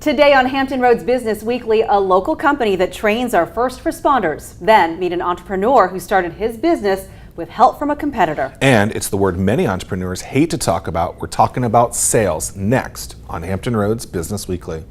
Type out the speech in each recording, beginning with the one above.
Today on Hampton Roads Business Weekly, a local company that trains our first responders. Then meet an entrepreneur who started his business with help from a competitor. And it's the word many entrepreneurs hate to talk about. We're talking about sales next on Hampton Roads Business Weekly.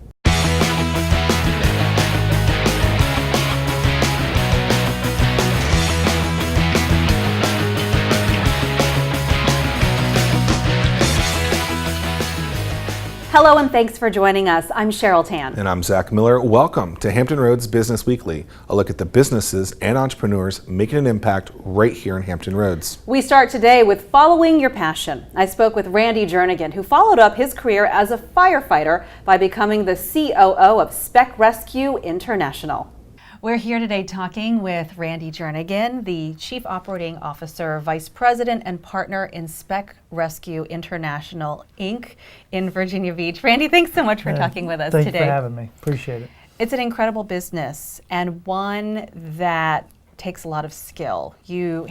Hello and thanks for joining us. I'm Cheryl Tan. And I'm Zach Miller. Welcome to Hampton Roads Business Weekly, a look at the businesses and entrepreneurs making an impact right here in Hampton Roads. We start today with following your passion. I spoke with Lindsey Germano, who followed up his career as a firefighter by becoming the COO of Speck Rescue International. We're here today talking with Lindsey Germano, the Chief Operating Officer, Vice President and Partner in Speck Rescue International, Inc. in Virginia Beach. Lindsey, thanks so much for talking with us today. Thanks for having me. Appreciate it. It's an incredible business and one that takes a lot of skill. Your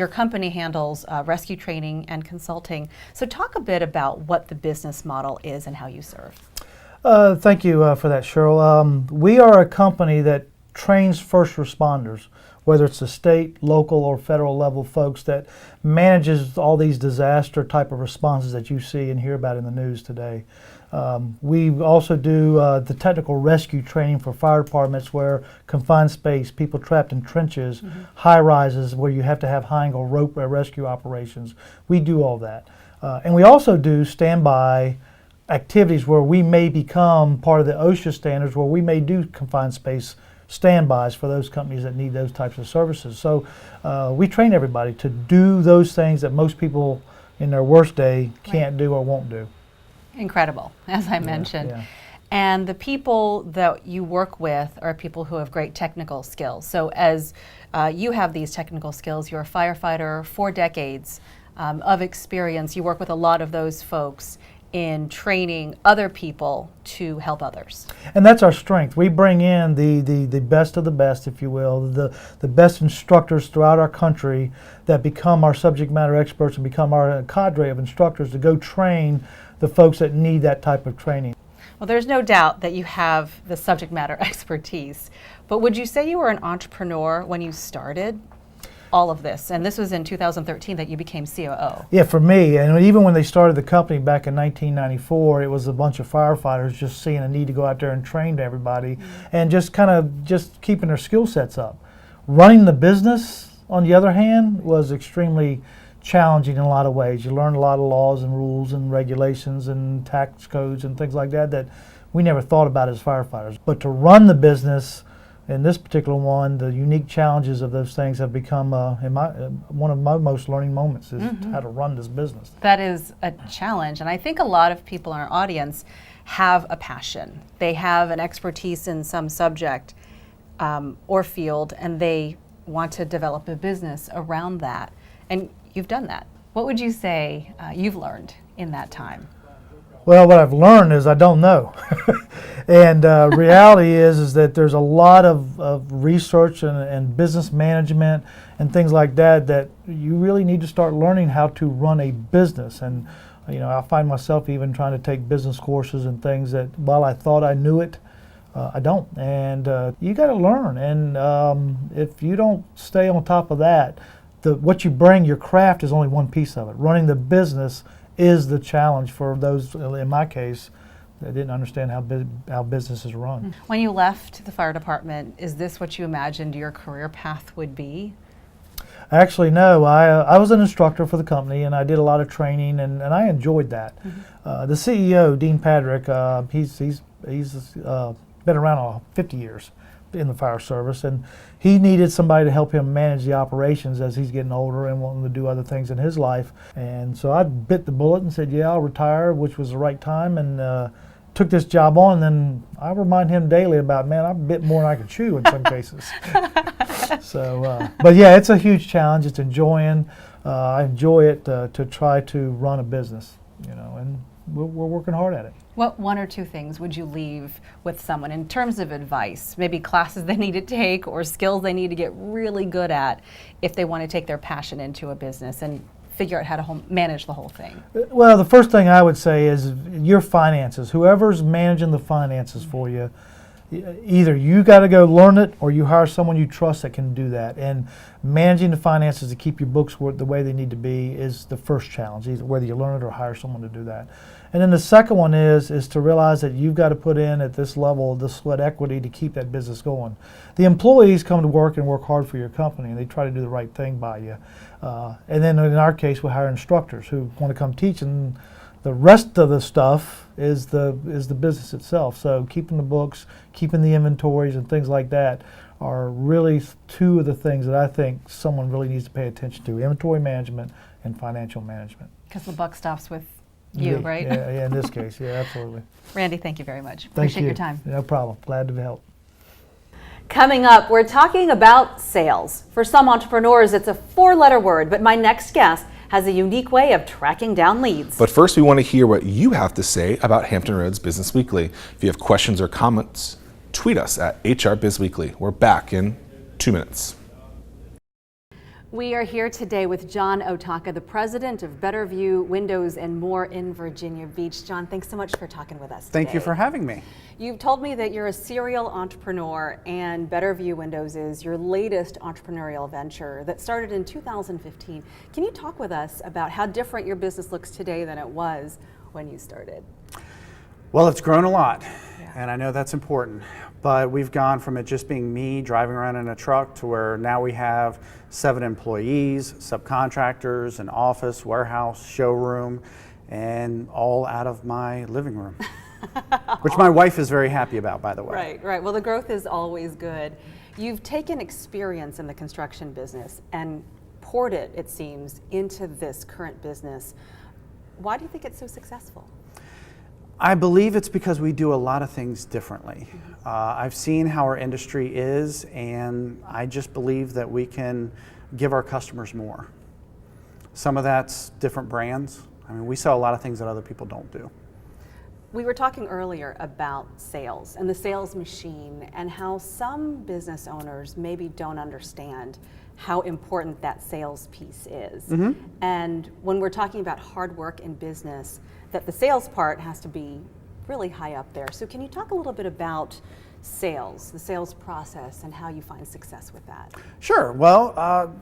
company handles rescue training and consulting. So talk a bit about what the business model is and how you serve. Thank you for that, Cheryl. We are a company that trains first responders, whether it's the state, local, or federal level folks that manages all these disaster type of responses that you see and hear about in the news today. We also do the technical rescue training for fire departments where confined space, people trapped in trenches, high rises where you have to have high angle rope rescue operations. We do all that. And we also do standby activities where we may become part of the OSHA standards, where we may do confined space standbys for those companies that need those types of services. So we train everybody to do those things that most people in their worst day can't do or won't do. Incredible, as I mentioned. Yeah. And the people that you work with are people who have great technical skills. So as you have these technical skills, you're a firefighter, 4 decades of experience. You work with a lot of those folks in training other people to help others. And that's our strength. We bring in the best of the best, if you will, the best instructors throughout our country that become our subject matter experts and become our cadre of instructors to go train the folks that need that type of training. Well, there's no doubt that you have the subject matter expertise, but would you say you were an entrepreneur when you started all of this? And this was in 2013 that you became COO. Yeah, for me, and even when they started the company back in 1994, it was a bunch of firefighters just seeing a need to go out there and train to everybody and just keeping their skill sets up. Running the business, on the other hand, was extremely challenging in a lot of ways. You learn a lot of laws and rules and regulations and tax codes and things like that we never thought about as firefighters. But to run the business, in this particular one, the unique challenges of those things have become one of my most learning moments is how to run this business. That is a challenge, and I think a lot of people in our audience have a passion. They have an expertise in some subject or field, and they want to develop a business around that. And you've done that. What would you say you've learned in that time? Well, what I've learned is I don't know. And reality is that there's a lot of research and business management and things like that you really need to start learning how to run a business. And I find myself even trying to take business courses and things that while I thought I knew it, I don't. And you got to learn. And if you don't stay on top of that, what you bring, your craft, is only one piece of it. Running the business is the challenge for those, in my case, that didn't understand how business is run. When you left the fire department, is this what you imagined your career path would be? Actually, no. I was an instructor for the company, and I did a lot of training, and I enjoyed that. The CEO, Dean Patrick, he's been around 50 years in the fire service, and he needed somebody to help him manage the operations as he's getting older and wanting to do other things in his life. And so I bit the bullet and said, yeah, I'll retire, which was the right time, and took this job on. And then I remind him daily about, man, I bit more than I could chew in some cases. So, but yeah, it's a huge challenge. It's enjoying. I enjoy it to try to run a business, and we're working hard at it. What 1 or 2 things would you leave with someone in terms of advice? Maybe classes they need to take or skills they need to get really good at if they want to take their passion into a business and figure out how to manage the whole thing? Well, the first thing I would say is your finances. Whoever's managing the finances for you, either you got to go learn it or you hire someone you trust that can do that. And managing the finances to keep your books the way they need to be is the first challenge, either whether you learn it or hire someone to do that. And then the second one is to realize that you've got to put in at this level the sweat equity to keep that business going. The employees come to work and work hard for your company, and they try to do the right thing by you. And then in our case, we hire instructors who want to come teach, and the rest of the stuff is the business itself. So keeping the books, keeping the inventories, and things like that are really two of the things that I think someone really needs to pay attention to: inventory management and financial management. Because the buck stops with you, right? Yeah, in this case, yeah, absolutely. Randy, thank you very much. Thank Appreciate you. your time. No problem. Glad to help. Coming up, we're talking about sales. For some entrepreneurs, it's a 4-letter word, but my next guest has a unique way of tracking down leads. But first, we want to hear what you have to say about Hampton Roads Business Weekly. If you have questions or comments, tweet us at HRBizWeekly. We're back in 2 minutes. We are here today with John Otaka, the president of Better View Windows and More in Virginia Beach. John, thanks so much for talking with us today. Thank you for having me. You've told me that you're a serial entrepreneur, and Better View Windows is your latest entrepreneurial venture that started in 2015. Can you talk with us about how different your business looks today than it was when you started? Well, it's grown a lot, and I know that's important, but we've gone from it just being me driving around in a truck to where now we have 7 employees, subcontractors, an office, warehouse, showroom, and all out of my living room, which my wife is very happy about, by the way. Right, right. Well, the growth is always good. You've taken experience in the construction business and poured it, it seems, into this current business. Why do you think it's so successful? I believe it's because we do a lot of things differently. I've seen how our industry is, and I just believe that we can give our customers more. Some of that's different brands. I mean, we sell a lot of things that other people don't do. We were talking earlier about sales and the sales machine and how some business owners maybe don't understand how important that sales piece is. Mm-hmm. And when we're talking about hard work in business, that the sales part has to be really high up there. So can you talk a little bit about sales, the sales process, and how you find success with that? Sure. Well,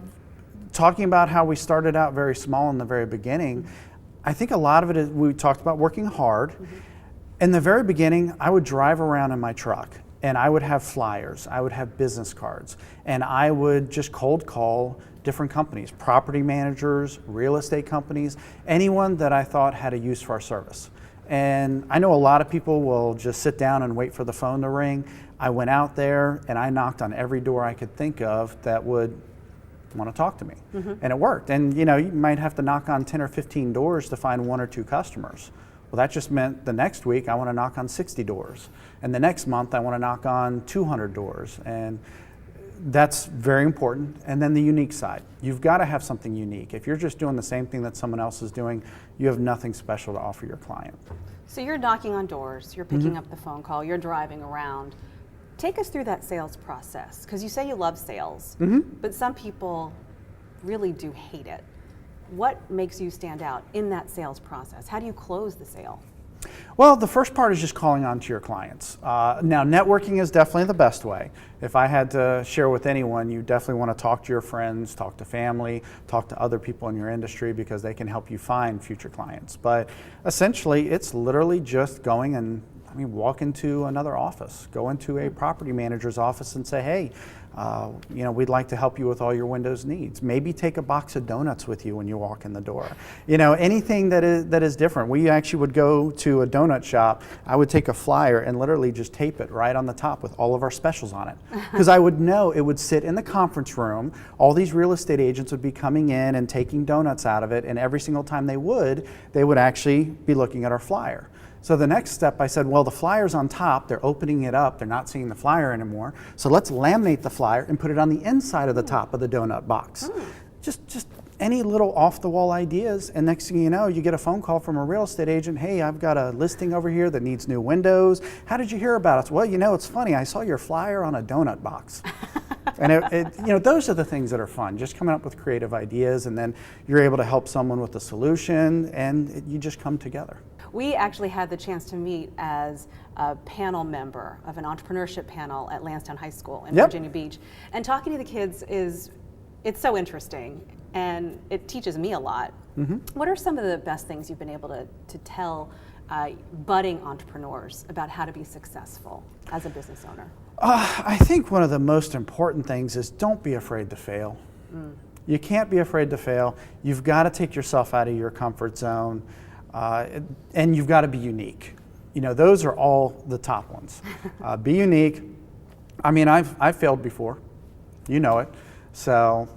talking about how we started out very small in the very beginning, I think a lot of it is we talked about working hard. Mm-hmm. In the very beginning, I would drive around in my truck and I would have flyers, I would have business cards, and I would just cold call different companies, property managers, real estate companies, anyone that I thought had a use for our service. And I know a lot of people will just sit down and wait for the phone to ring. I went out there and I knocked on every door I could think of that would want to talk to me. Mm-hmm. And it worked. And you know, you might have to knock on 10 or 15 doors to find 1 or 2 customers. Well, that just meant the next week I want to knock on 60 doors. And the next month I want to knock on 200 doors. And that's very important. And then the unique side. You've got to have something unique. If you're just doing the same thing that someone else is doing, you have nothing special to offer your client. So you're knocking on doors, you're picking up the phone call, you're driving around. Take us through that sales process, because you say you love sales, but some people really do hate it. What makes you stand out in that sales process? How do you close the sale? Well, the first part is just calling on to your clients. Now, networking is definitely the best way. If I had to share with anyone, you definitely want to talk to your friends, talk to family, talk to other people in your industry because they can help you find future clients. But essentially, it's literally just going and walk into another office, go into a property manager's office and say, hey, we'd like to help you with all your Windows needs. Maybe take a box of donuts with you when you walk in the door. Anything that is different. We actually would go to a donut shop. I would take a flyer and literally just tape it right on the top with all of our specials on it. Because I would know it would sit in the conference room. All these real estate agents would be coming in and taking donuts out of it. And every single time they would actually be looking at our flyer. So the next step, I said, well, the flyer's on top, they're opening it up, they're not seeing the flyer anymore, so let's laminate the flyer and put it on the inside of the top of the donut box. Just any little off-the-wall ideas, and next thing you know, you get a phone call from a real estate agent, hey, I've got a listing over here that needs new windows. How did you hear about us? Well, it's funny, I saw your flyer on a donut box. And those are the things that are fun, just coming up with creative ideas, and then you're able to help someone with a solution, and you just come together. We actually had the chance to meet as a panel member of an entrepreneurship panel at Lansdowne High School in Virginia Beach. And talking to the kids it's so interesting, and it teaches me a lot. What are some of the best things you've been able to tell budding entrepreneurs about how to be successful as a business owner? I think one of the most important things is don't be afraid to fail. You can't be afraid to fail. You've got to take yourself out of your comfort zone, and you've got to be unique. Those are all the top ones. Be unique. I mean, I've failed before, you know it. So,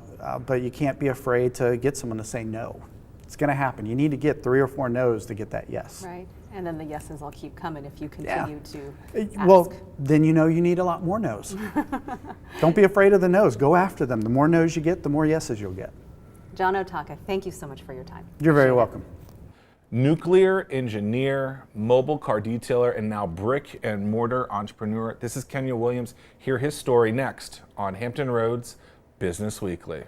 but you can't be afraid to get someone to say no. It's going to happen. You need to get 3 or 4 no's to get that yes. Right. And then the yeses will keep coming if you continue to ask. Well, then you need a lot more no's. Don't be afraid of the no's. Go after them. The more no's you get, the more yeses you'll get. John Otaka, thank you so much for your time. You're very welcome. Nuclear engineer, mobile car detailer, and now brick and mortar entrepreneur. This is Kenya Williams. Hear his story next on Hampton Roads Business Weekly.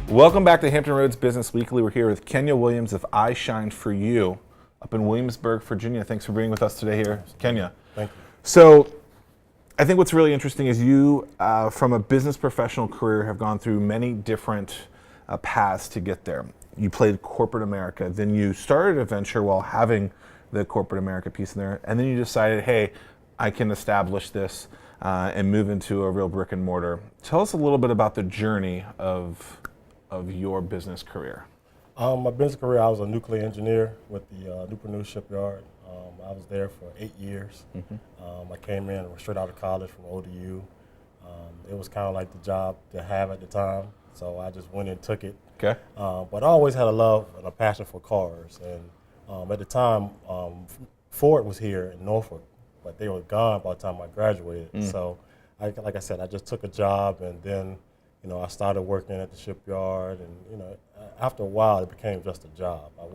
Welcome back to Hampton Roads Business Weekly. We're here with Kenya Williams of I Shine For You up in Williamsburg, Virginia. Thanks for being with us today here, Kenya. Thank you. So I think what's really interesting is you, from a business professional career, have gone through many different paths to get there. You played corporate America, then you started a venture while having the corporate America piece in there, and then you decided, hey, I can establish this and move into a real brick and mortar. Tell us a little bit about the journey of your business career. My business career, I was a nuclear engineer with the Newport News shipyard. I was there for 8 years. I came in straight out of college from ODU. It was kind of like the job to have at the time, so I just went and took it. Okay. But I always had a love and a passion for cars, and at the time, Ford was here in Norfolk, but they were gone by the time I graduated. So, like I said, I just took a job, and then I started working at the shipyard, and after a while, it became just a job. I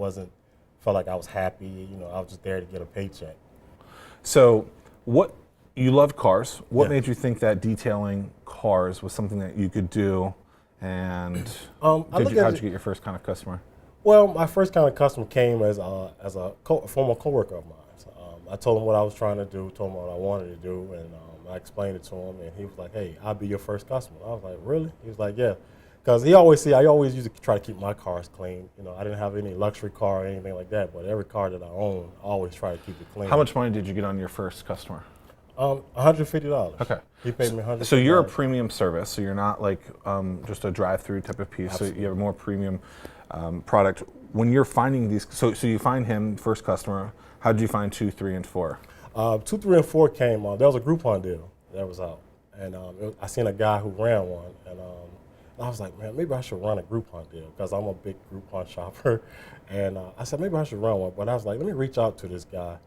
felt like I was happy. I was just there to get a paycheck. So, you loved cars. What made you think that detailing cars was something that you could do? And how'd you get your first kind of customer? Well, my first kind of customer came as a former coworker of mine. I told him what I was trying to do, told him what I wanted to do, and I explained it to him, and he was like, "Hey, I'll be your first customer." I was like, "Really?" He was like, "Yeah," because I always used to try to keep my cars clean. I didn't have any luxury car or anything like that, but every car that I own, I always try to keep it clean. How much money did you get on your first customer? $150. Okay. He paid me $150. So you're a premium service, so you're not like just a drive-through type of piece. Absolutely. So you have a more premium product. When you're finding these, so you find him, first customer, how did you find 2, 3, and 4? 2, 3, and 4 came on. There was a Groupon deal that was out, and I seen a guy who ran one, and I was like, man, maybe I should run a Groupon deal because I'm a big Groupon shopper, and I said maybe I should run one, but I was like, let me reach out to this guy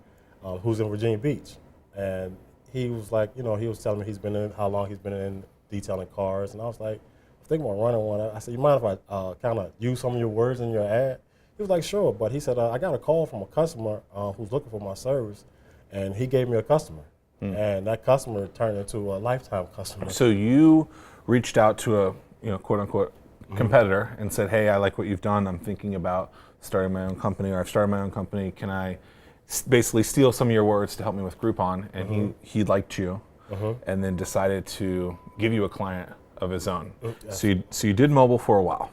who's in Virginia Beach, and he was like, he was telling me how long he's been in detailing cars, and I was like, I'm thinking about running one. I said, you mind if I kind of use some of your words in your ad? He was like, sure, but he said, I got a call from a customer who's looking for my service, and he gave me a customer, and that customer turned into a lifetime customer. So you reached out to a quote unquote competitor and said, hey, I like what you've done. I'm thinking about starting my own company, or I've started my own company. Can I basically steal some of your words to help me with Groupon? And he liked you, and then decided to give you a client of his own. So you did mobile for a while,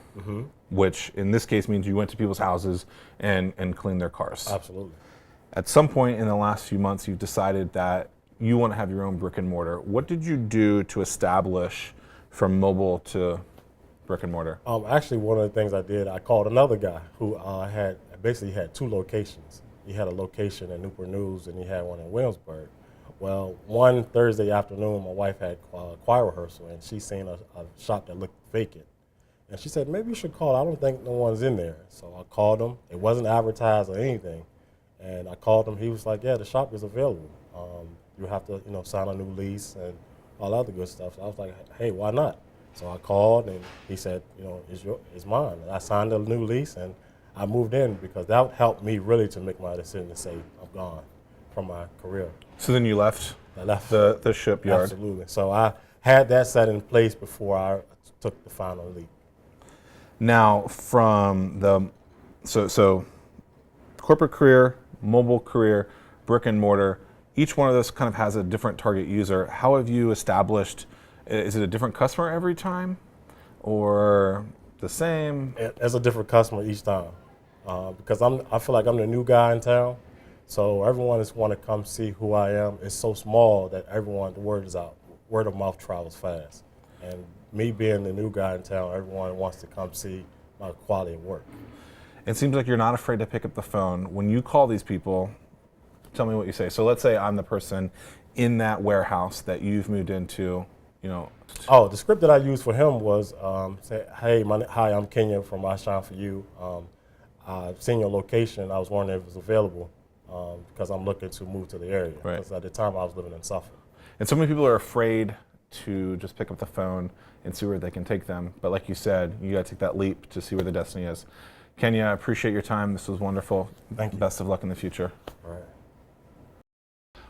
which in this case means you went to people's houses and cleaned their cars. Absolutely. At some point in the last few months, you've decided that you want to have your own brick and mortar. What did you do to establish from mobile to brick and mortar? Actually, one of the things I did, I called another guy who had 2 locations. He had a location in Newport News, and he had one in Williamsburg. Well, one Thursday afternoon, my wife had choir rehearsal, and she seen a shop that looked vacant. And she said, maybe you should call. I don't think no one's in there. So I called him. It wasn't advertised or anything. And I called him. He was like, yeah, the shop is available. You have to, sign a new lease and all other good stuff. So I was like, hey, why not? So I called, and he said, it's mine. And I signed a new lease, and I moved in because that helped me really to make my decision to say I'm gone from my career. So then you left I left the shipyard. Absolutely. So I had that set in place before I took the final leap. Now, from the so corporate career, mobile career, brick and mortar, each one of those kind of has a different target user. How have you established? Is it a different customer every time, or the same? As a different customer each time, because I feel like I'm the new guy in town, so everyone just want to come see who I am. It's so small that the word is out, word of mouth travels fast, and me being the new guy in town, everyone wants to come see my quality of work. It seems like you're not afraid to pick up the phone. When you call these people, tell me what you say. So let's say I'm the person in that warehouse that you've moved into, Oh, the script that I used for him was say, hey, hi, I'm Kenya from I Shine For You. I've seen your location. I was wondering if it was available because I'm looking to move to the area. Right. Because at the time I was living in Suffolk. And so many people are afraid to just pick up the phone and see where they can take them. But like you said, you got to take that leap to see where the destiny is. Kenya, I appreciate your time. This was wonderful. Thank you. Best of luck in the future. All right.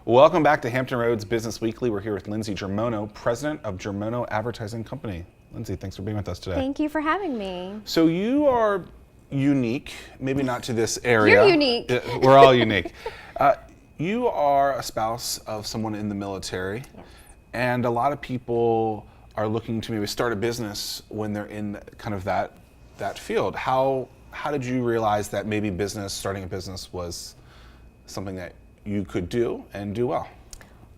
Welcome back to Hampton Roads Business Weekly. We're here with Lindsey Germano, president of Germono Advertising Company. Lindsey, thanks for being with us today. Thank you for having me. So you are unique, maybe not to this area. You're unique. We're all unique. You are a spouse of someone in the military, Yes. and a lot of people are looking to maybe start a business when they're in kind of that field. How did you realize that maybe starting a business was something that you could do and do well?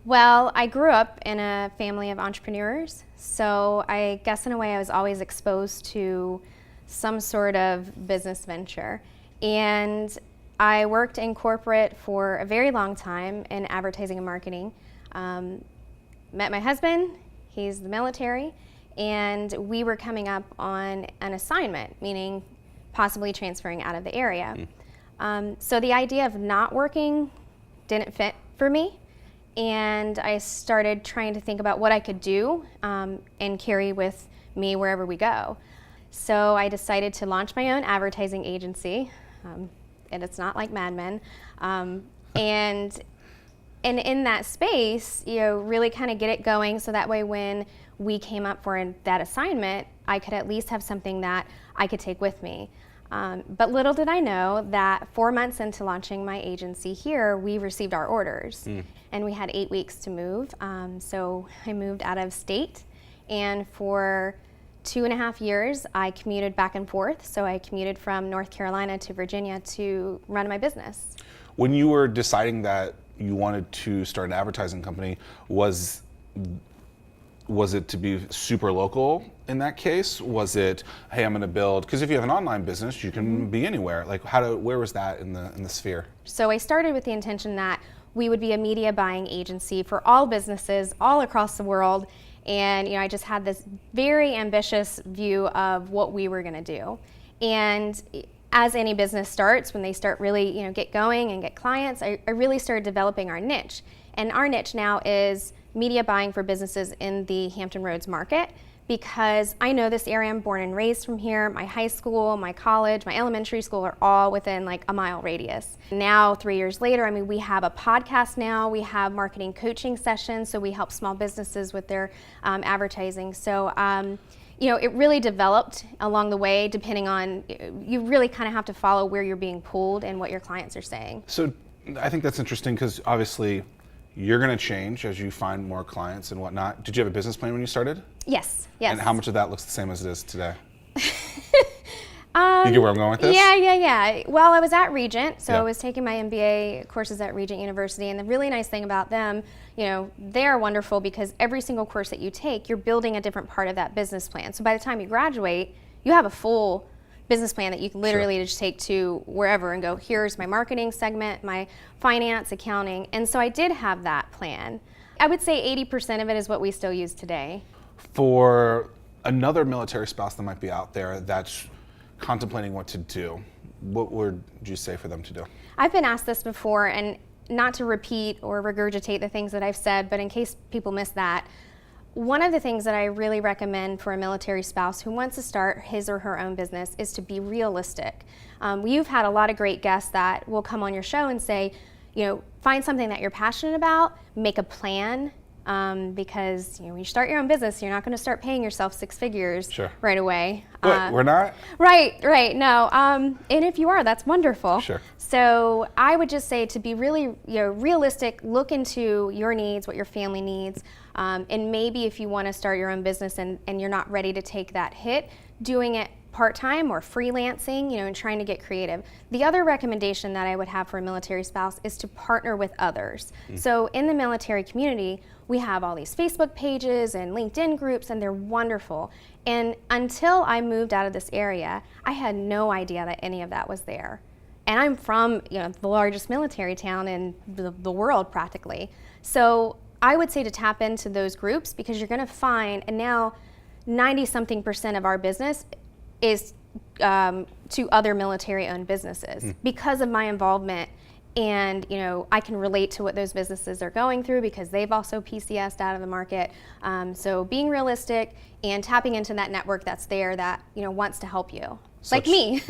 Well, I grew up in a family of entrepreneurs, so I guess in a way I was always exposed to some sort of business venture. And I worked in corporate for a very long time in advertising and marketing. Met my husband, he's the military, and we were coming up on an assignment, meaning possibly transferring out of the area. So the idea of not working didn't fit for me, and I started trying to think about what I could do and carry with me wherever we go. So I decided to launch my own advertising agency, and it's not like Mad Men. And in that space, really kind of get it going so that way when we came up for that assignment, I could at least have something that I could take with me. But little did I know that 4 months into launching my agency here, we received our orders. And we had 8 weeks to move. So I moved out of state, and for 2.5 years, I commuted back and forth. So I commuted from North Carolina to Virginia to run my business. When you were deciding that you wanted to start an advertising company, was it to be super local in that case? Was it, hey, I'm going to build, because if you have an online business, you can be anywhere. Like where was that in the sphere? So I started with the intention that we would be a media buying agency for all businesses all across the world. And I just had this very ambitious view of what we were going to do. And as any business starts, when they start really get going and get clients, I really started developing our niche. And our niche now is media buying for businesses in the Hampton Roads market, because I know this area. I'm born and raised from here. My high school, my college, my elementary school are all within like a mile radius. Now, 3 years later, we have a podcast now. We have marketing coaching sessions, so we help small businesses with their advertising. So, it really developed along the way, depending on, you really kind of have to follow where you're being pulled and what your clients are saying. So I think that's interesting, because obviously you're going to change as you find more clients and whatnot. Did you have a business plan when you started? Yes. And how much of that looks the same as it is today? You get where I'm going with this? Yeah. Well, I was at Regent, so Yeah. I was taking my MBA courses at Regent University, and the really nice thing about them, they're wonderful because every single course that you take, you're building a different part of that business plan. So by the time you graduate, you have a full business plan that you can literally just take to wherever and go, here's my marketing segment, my finance, accounting. And so I did have that plan. I would say 80% of it is what we still use today. For another military spouse that might be out there that's contemplating what to do, what would you say for them to do? I've been asked this before, and not to repeat or regurgitate the things that I've said, but in case people miss that, one of the things that I really recommend for a military spouse who wants to start his or her own business is to be realistic. You've had a lot of great guests that will come on your show and say, find something that you're passionate about, make a plan, because when you start your own business, you're not going to start paying yourself six figures right away. What, we're not? Right, no. And if you are, that's wonderful. Sure. So I would just say to be really realistic, look into your needs, what your family needs, and maybe if you want to start your own business and you're not ready to take that hit, doing it part-time or freelancing, and trying to get creative. The other recommendation that I would have for a military spouse is to partner with others. So in the military community, we have all these Facebook pages and LinkedIn groups, and they're wonderful. And until I moved out of this area, I had no idea that any of that was there. And I'm from the largest military town in the world practically. So I would say to tap into those groups, because you're going to find, and now 90-something% of our business is to other military-owned businesses because of my involvement. And I can relate to what those businesses are going through because they've also PCS'd out of the market. So being realistic and tapping into that network that's there that wants to help you, like me.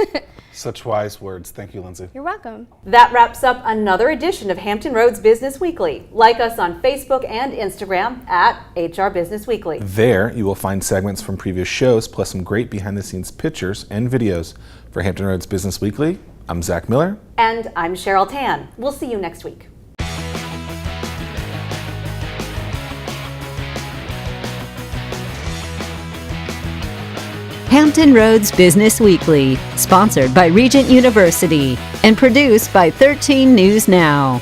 Such wise words. Thank you, Lindsey. You're welcome. That wraps up another edition of Hampton Roads Business Weekly. Like us on Facebook and Instagram at HR Business Weekly. There, you will find segments from previous shows, plus some great behind-the-scenes pictures and videos. For Hampton Roads Business Weekly, I'm Zach Miller. And I'm Cheryl Tan. We'll see you next week. Hampton Roads Business Weekly, sponsored by Regent University and produced by 13 News Now.